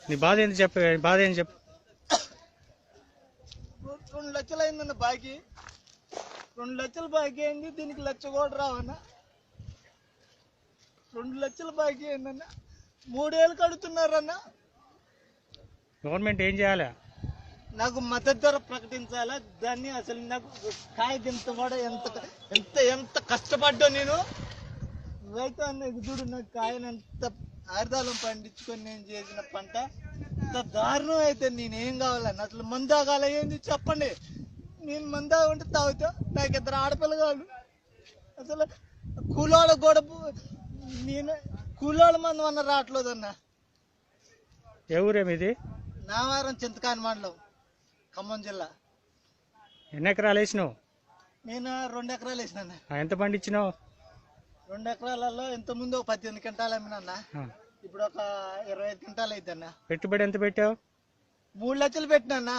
నీ బాధ ఏంది చెప్పు, బాధ ఏంది చెప్పు. 2 లక్షలు అయిందన్న బాకీ. 2 లక్షలు బాకీ అయింది, దీనికి 1 లక్ష కూడా రావన్నా. 2 లక్షలు బాకీ అయిందన్న, 3 ఏళ్ళు కడుతున్నారన్న. గవర్నమెంట్ ఏం చేయాలి? నాకు మద్దతు ధర ప్రకటించాలా దాన్ని. అసలు నాకు కాయదింత కూడా ఎంత ఎంత ఎంత కష్టపడ్డా నేను రైతు అన్న. ఇది చూడు, నాకు కాయను ఎంత ఆరుదాలం పండించుకొని నేను చేసిన పంట ఇంత దారుణం అయితే నేనేం కావాలన్న. అసలు మందు తాగాల ఏంది చెప్పండి. నేను మందు తాగుంటే తాగుతా. నాకు 2 ఆడపిల్లగాళ్ళు. అసలు కూలోళ్ళ కూడా నేను కూలోళ్ళ మంది అన్న రావట్లేదన్న. ఏ ఊరేమిది? నావారం చింతకాని మండలం, ఖమ్మం జిల్లా. ఎన్ని ఎకరాలు వేసినావు? నేను 2 ఎకరాలు వేసినా. ఎంత పండించినావు? 2 ఎకరాలలో ఇంతకుముందు ఒక 18 క్వింటాలు అమ్మినా. ఇప్పుడు ఒక 25 క్వింటాలు అయిద్దన్న. పెట్టుబడి ఎంత పెట్టావు? 3 లక్షలు పెట్టినా.